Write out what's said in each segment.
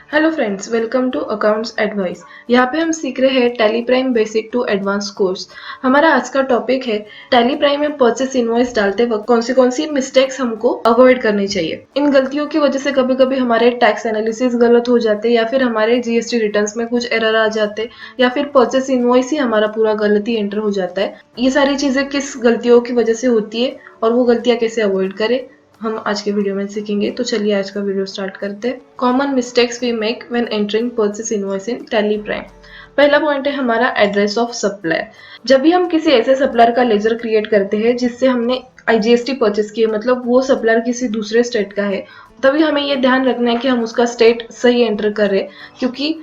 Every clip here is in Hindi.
Hello friends, welcome to accounts advice. यहाँ पे हम सीख रहे हैं Tally Prime basic to advance course. हमारा आज का टॉपिक है टैली प्राइम में परचेस इनवॉइस डालते वक्त कौन सी मिस्टेक्स हमको अवॉइड करनी चाहिए। इन गलतियों की वजह से कभी कभी हमारे टैक्स एनालिसिस गलत हो जाते या फिर हमारे जीएसटी रिटर्न्स में कुछ एरर आ जाते या फिर परचेस इनवॉइस ही हमारा पूरा गलत ही एंटर हो जाता है। ये सारी चीजें किस गलतियों की वजह से होती है और वो गलतियां कैसे अवॉइड करें, हम आज के वीडियो में सीखेंगे। तो चलिए आज का वीडियो स्टार्ट करते हैं। Common mistakes we make when entering purchase invoice in Tally Prime. पहला पॉइंट है हमारा एड्रेस ऑफ सप्लायर। जब भी हम किसी ऐसे सप्लायर का लेजर क्रिएट करते हैं जिससे हमने आईजीएसटी परचेस की है, मतलब वो सप्लायर किसी दूसरे स्टेट का है, तभी हमें ये ध्यान रखना है कि हम उसका स्टेट सही एंटर करें, क्योंकि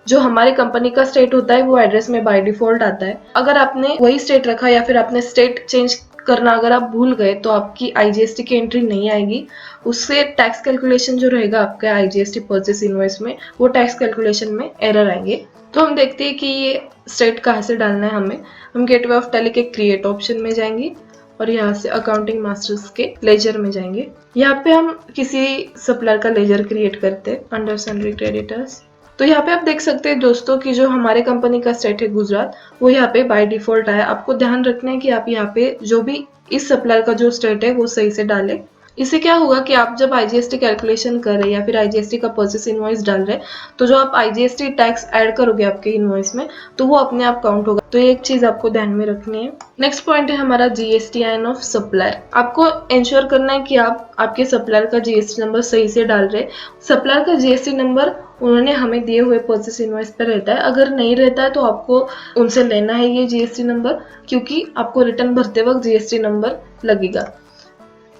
जो हमारे कंपनी का स्टेट होता है वो एड्रेस में बाय डिफॉल्ट आता है। अगर आपने वही स्टेट रखा या फिर आपने स्टेट चेंज करना अगर आप भूल गए तो आपकी आईजीएसटी की एंट्री नहीं आएगी। उससे टैक्स कैलकुलेशन जो रहेगा आपका आईजीएसटी परचेस इनवॉइस में, वो टैक्स कैलकुलेशन में एरर आएंगे। तो हम देखते हैं कि ये स्टेट कहाँ से डालना है हमें। हम गेटवे ऑफ टैली के क्रिएट ऑप्शन में जाएंगे और यहाँ से अकाउंटिंग मास्टर्स के लेजर में जाएंगे। यहाँ पे हम किसी सप्लायर का लेजर क्रिएट करते हैं अंडर सन्ड्री क्रेडिटर्स। तो यहाँ पे आप देख सकते हैं दोस्तों कि जो हमारे कंपनी का स्टेट है गुजरात, वो यहाँ पे बाय डिफॉल्ट आया। आपको ध्यान रखना है कि आप यहाँ पे जो भी इस सप्लायर का जो स्टेट है वो सही से डालें। इससे क्या होगा कि आप जब आईजीएसटी कैलकुलेशन कर रहे हैं या फिर आईजीएसटी का परचेस इनवॉइस डाल रहे हैं, तो जो आप आईजीएसटी टैक्स ऐड करोगे आपके इनवॉइस में, तो वो अपने आप काउंट होगा। तो ये एक चीज आपको ध्यान में रखनी है। नेक्स्ट पॉइंट है हमारा जीएसटीआईएन ऑफ सप्लायर। आपको इंश्योर करना है कि आप आपके सप्लायर का जीएसटी नंबर सही से डाल रहे। सप्लायर का जीएसटी नंबर उन्होंने हमें दिए हुए परचेस इनवॉइस पर रहता है। अगर नहीं रहता है तो आपको उनसे लेना है ये जीएसटी नंबर, क्योंकि आपको रिटर्न भरते वक्त जीएसटी नंबर लगेगा।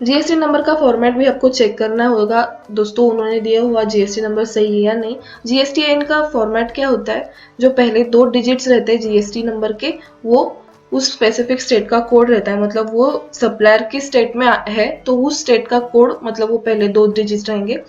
जीएसटी नंबर का फॉर्मेट भी आपको चेक करना होगा दोस्तों, उन्होंने दिया हुआ जीएसटी नंबर सही है या नहीं। जीएसटीआईएन का फॉर्मेट क्या होता है, जो पहले 2 डिजिट्स रहते हैं जीएसटी नंबर के, वो उस स्पेसिफिक स्टेट का कोड रहता है। मतलब वो सप्लायर की स्टेट में है तो उस स्टेट का कोड, मतलब वो पहले 2 डिजिट रहेंगे।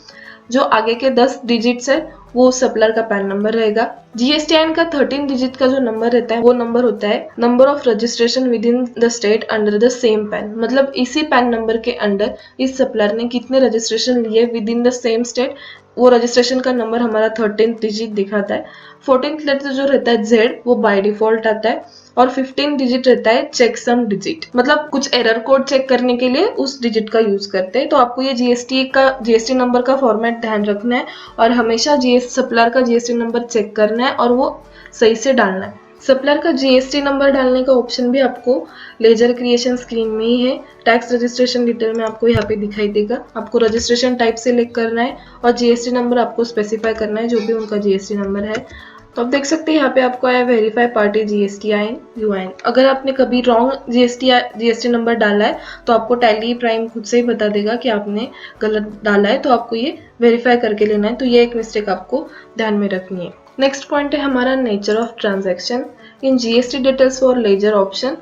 जो आगे के 10 डिजिट्स है वो सप्लायर का पैन नंबर रहेगा। जीएसटीआईएन का 13 डिजिट का जो नंबर रहता है वो नंबर होता है number of registration with in the state under the same pan. मतलब इसी पैन नंबर के अंडर इस सप्लायर ने कितने रजिस्ट्रेशन लिए with in the same state, वो रजिस्ट्रेशन का नंबर हमारा 13 डिजिट दिखाता है। 14th लेटर जो रहता है जेड, वो बाय डिफॉल्ट आता है। और 15 डिजिट रहता है चेक सम डिजिट, मतलब कुछ एरर कोड चेक करने के लिए उस डिजिट का यूज करते हैं। तो आपको ये जीएसटी नंबर का फॉर्मेट ध्यान रखना है और हमेशा सप्लायर का जीएसटी नंबर चेक करना है और वो सही से डालना है। सप्लायर का जीएसटी नंबर डालने का ऑप्शन भी आपको लेजर क्रिएशन स्क्रीन में ही है। टैक्स रजिस्ट्रेशन डिटेल में आपको यहाँ पे दिखाई देगा। आपको रजिस्ट्रेशन टाइप सिलेक्ट करना है और जीएसटी नंबर आपको स्पेसिफाई करना है जो भी उनका जीएसटी नंबर है। तो आप देख सकते हैं यहाँ पे आपको आया वेरीफाई पार्टी जीएसटीआईएन यूआईएन। अगर आपने कभी रॉन्ग जीएसटी नंबर डाला है तो आपको टैली प्राइम खुद से ही बता देगा कि आपने गलत डाला है, तो आपको ये वेरीफाई करके लेना है। तो ये एक मिस्टेक आपको ध्यान में रखनी है। नेक्स्ट पॉइंट है हमारा nature of transaction. In GST details for ledger option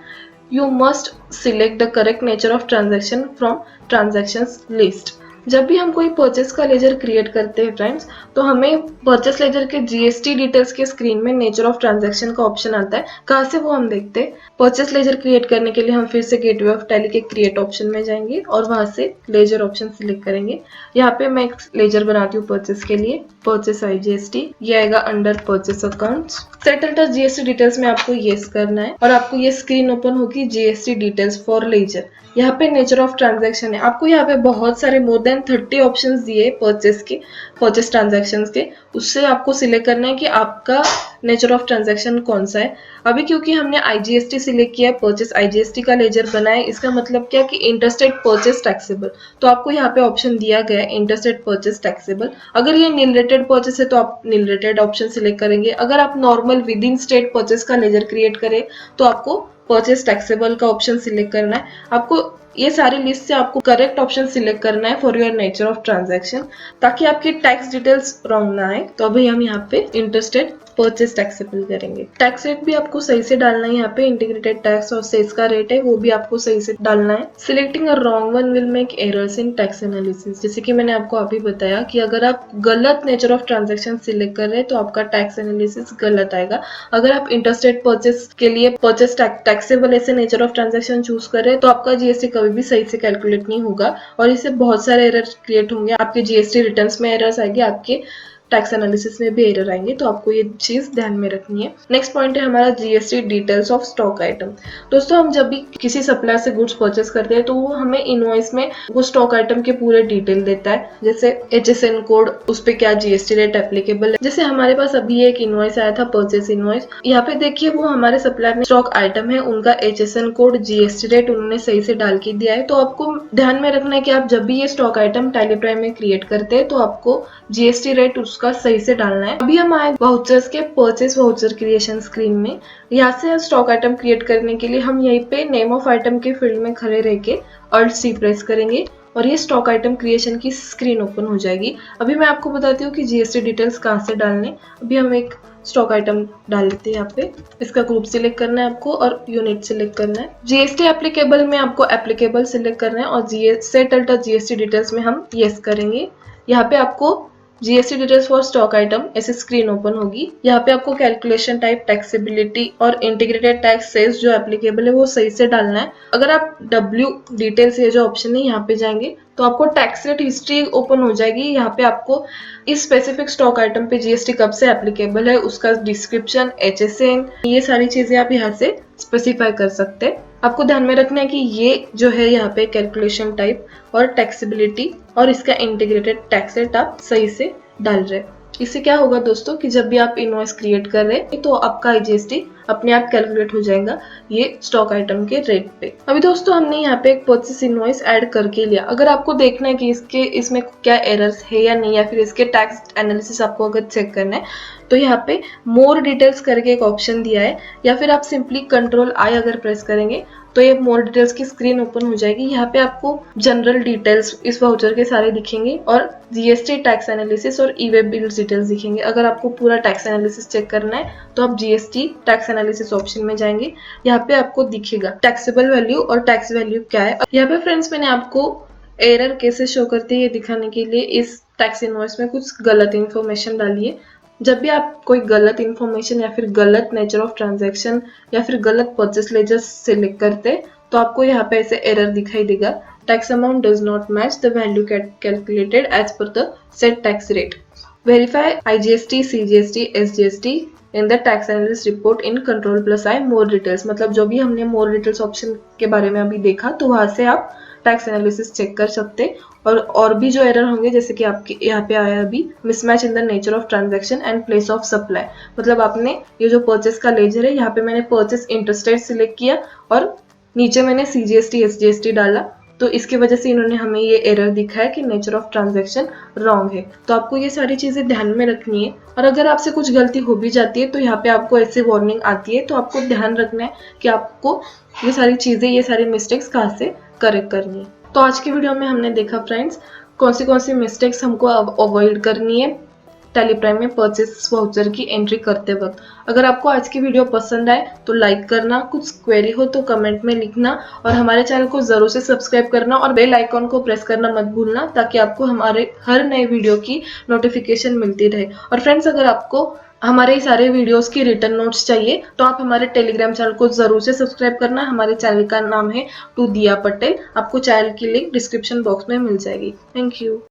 you must select the correct nature of transaction from transactions list. जब भी हम कोई परचेस का लेजर क्रिएट करते हैं फ्रेंड्स, तो हमें परचेस लेजर के जीएसटी डिटेल्स के स्क्रीन में नेचर ऑफ ट्रांजैक्शन का ऑप्शन आता है। कहाँ से वो हम देखते हैं। परचेस लेजर क्रिएट करने के लिए हम फिर से गेटवे ऑफ टैली के क्रिएट ऑप्शन में जाएंगे और वहां से लेजर ऑप्शन सिलेक्ट करेंगे। यहाँ पे मैं एक लेजर बनाती हूँ परचेस के लिए, परचेस आईजीएसटी। ये आएगा under purchase accounts. Settle GST details में आपको येस करना है और आपको ये स्क्रीन ओपन होगी जीएसटी डिटेल्स फॉर लेजर। यहाँ पे नेचर ऑफ ट्रांजैक्शन है। आपको यहाँ पे बहुत सारे मोर देन 30 ऑप्शंस दिए परचेस ट्रांजैक्शंस के। उससे आपको सिलेक्ट करना है कि आपका नेचर ऑफ ट्रांजैक्शन कौन सा है। अभी क्योंकि हमने आईजीएसटी सिलेक्ट किया है, परचेस आईजीएसटी का लेजर बनाए, इसका मतलब क्या कि इंटरस्टेट परचेस टैक्सेबल। तो आपको यहाँ पे ऑप्शन दिया गया है इंटरस्टेट परचेस टैक्सेबल। अगर ये नील रेटेड परचेस है तो आप नील रेटेड ऑप्शन सिलेक्ट करेंगे। अगर आप normal with in state purchase का लेजर क्रिएट करें तो आपको परचेस टैक्सेबल का ऑप्शन सिलेक्ट करना है। आपको ये सारी लिस्ट से आपको करेक्ट ऑप्शन सिलेक्ट करना है for your nature of transaction, ताकि आपकी टैक्स डिटेल्स रॉन्ग ना आए। तो अभी हम यहाँ पे इंटरेस्टेड परचेस टैक्सेबल करेंगे। टैक्स रेट भी आपको सही से डालना है। यहाँ पे इंटीग्रेटेड टैक्स और सेस का रेट है वो भी आपको सही से डालना है। Selecting a wrong one will make errors in tax analysis. जैसे कि मैंने आपको अभी बताया कि अगर आप गलत नेचर ऑफ ट्रांजैक्शन सिलेक्ट कर रहे हैं तो आपका टैक्स एनालिसिस गलत आएगा। अगर आप इंटरस्टेट परचेस के लिए परचेस टैक्सेबल ऐसे नेचर ऑफ ट्रांजैक्शन चूज कर रहे हैं तो आपका जीएसटी कभी भी सही से कैलकुलेट नहीं होगा और इससे बहुत सारे एरर क्रिएट होंगे। आपके जीएसटी रिटर्न्स में एरर्स आएंगे, आपके टैक्स एनालिसिस में भी एरर आएंगे, तो आपको ये चीज ध्यान में रखनी है। नेक्स्ट पॉइंट है हमारा GST details of stock item. दोस्तों हम जब भी किसी सप्लायर से गुड्स परचेस करते हैं तो वो हमें इनवॉइस में वो स्टॉक आइटम के पूरे डिटेल देता है, जैसे HSN कोड, उस पे क्या जीएसटी रेट एप्लीकेबल है। जैसे हमारे पास अभी एक इनवॉइस आया था, परचेस इनवॉइस, यहाँ पे देखिए वो हमारे सप्लायर ने स्टॉक आइटम है, उनका HSN कोड, जीएसटी रेट उन्होंने सही से डाल के दिया है। तो आपको ध्यान में रखना है कि आप जब भी ये स्टॉक आइटम टैली प्राइम में क्रिएट करते हैं तो आपको जीएसटी रेट उसका सही से डालना है। अभी हम आए वाउचर्स के परचेस वाउचर क्रिएशन स्क्रीन में। यहाँ से स्टॉक आइटम क्रिएट करने के लिए हम यहीं पे नेम ऑफ आइटम के फील्ड में खड़े रह के Alt+C प्रेस करेंगे और ये स्टॉक आइटम क्रिएशन की स्क्रीन ओपन हो जाएगी। अभी मैं आपको बताती हूँ कि जीएसटी डिटेल्स कहाँ से डालने। अभी हम एक स्टॉक आइटम डाल लेते हैं यहाँ पे। इसका ग्रुप सिलेक्ट करना है आपको और यूनिट सिलेक्ट करना है। जीएसटी एप्लीकेबल में आपको एप्लीकेबल सिलेक्ट करना है और सेट अल्टर जीएसटी डिटेल्स में हम येस करेंगे। यहाँ पे आपको GST details for stock item ऐसे स्क्रीन ओपन होगी। यहाँ पे आपको कैलकुलेशन टाइप, टैक्सेबिलिटी और इंटीग्रेटेड टैक्स सेल्स जो एप्लीकेबल है वो सही से डालना है। अगर आप डब्ल्यू डिटेल्स ये जो ऑप्शन है यहाँ पे जाएंगे तो आपको टैक्स रेट हिस्ट्री ओपन हो जाएगी। यहाँ पे आपको इस स्पेसिफिक स्टॉक आइटम पे जीएसटी कब से एप्लीकेबल है, उसका डिस्क्रिप्शन, HSN, ये सारी चीजें आप यहाँ से स्पेसिफाई कर सकते हैं। आपको ध्यान में रखना है कि ये जो है यहाँ पे कैलकुलेशन टाइप और टैक्सेबिलिटी और इसका इंटीग्रेटेड टैक्स रेट आप सही से डाल रहे हैं। इससे क्या होगा दोस्तों कि जब भी आप इनवॉइस क्रिएट कर रहे हैं तो आपका जीएसटी अपने आप कैलकुलेट हो जाएगा ये स्टॉक आइटम के रेट पे। अभी दोस्तों हमने यहाँ पे एक परचेस इनवॉइस ऐड करके लिया। अगर आपको देखना है कि इसमें क्या एरर्स है या नहीं, या फिर इसके टैक्स एनालिसिस आपको अगर चेक करना है तो यहाँ पे मोर डिटेल्स करके एक ऑप्शन दिया है, या फिर आप सिंपली Ctrl+I अगर प्रेस करेंगे तो ये मोर डिटेल्स की स्क्रीन ओपन हो जाएगी। यहाँ पे आपको जनरल डिटेल्स इस वाउचर के सारे दिखेंगे और जीएसटी टैक्स एनालिसिस और ई वे बिल्स डिटेल्स दिखेंगे। अगर आपको पूरा टैक्स एनालिसिस चेक करना है तो आप जीएसटी टैक्स एनालिसिस ऑप्शन में जाएंगे। यहाँ पे आपको दिखेगा टैक्सेबल वैल्यू और टैक्स वैल्यू क्या है। यहाँ पे फ्रेंड्स मैंने आपको एरर कैसे शो करते हैं ये दिखाने के लिए इस टैक्स इनवॉइस में कुछ गलत इन्फॉर्मेशन डाली है। जब भी आप कोई गलत इन्फॉर्मेशन या फिर गलत नेचर ऑफ ट्रांजैक्शन या फिर गलत परचेस लेजर सिलेक्ट करते तो आपको यहाँ पे ऐसे एरर दिखाई देगा, tax amount does not match the value calculated as per the set tax rate, verify IGST, CGST, SGST in the tax analysis report in Ctrl+I more details. मतलब जो भी हमने मोर डिटेल्स ऑप्शन के बारे में अभी देखा तो वहां से आप टैक्स एनालिसिस चेक कर सकते। और भी जो एरर होंगे जैसे कि आपके यहाँ पे आया अभी mismatch in the nature of transaction and place of supply. मतलब आपने ये जो परचेस का लेजर है यहाँ पे मैंने परचेस इंटरेस्ट सिलेक्ट किया और नीचे मैंने CGST, SGST डाला, तो इसकी वजह से इन्होंने हमें ये एरर दिखाया कि नेचर ऑफ ट्रांजैक्शन रॉन्ग है। तो आपको ये सारी चीजें ध्यान में रखनी है और अगर आपसे कुछ गलती हो भी जाती है तो यहाँ पे आपको ऐसे वार्निंग आती है, तो आपको ध्यान रखना है कि आपको ये सारी चीजें, ये सारी मिस्टेक्स कहाँ से करेक्ट करनी है। तो आज की वीडियो में हमने देखा फ्रेंड्स कौन सी मिस्टेक्स हमको अवॉइड करनी है टैली प्राइम में परचेस वाउचर की एंट्री करते वक्त। अगर आपको आज की वीडियो पसंद आए तो लाइक करना, कुछ क्वेरी हो तो कमेंट में लिखना और हमारे चैनल को जरूर से सब्सक्राइब करना और बेल आइकॉन को प्रेस करना मत भूलना ताकि आपको हमारे हर नए वीडियो की नोटिफिकेशन मिलती रहे। और फ्रेंड्स अगर आपको हमारे सारे वीडियोस की रिटर्न नोट्स चाहिए तो आप हमारे टेलीग्राम चैनल को जरूर से सब्सक्राइब करना। हमारे चैनल का नाम है टू दिया पटेल। आपको चैनल की लिंक डिस्क्रिप्शन बॉक्स में मिल जाएगी। Thank you.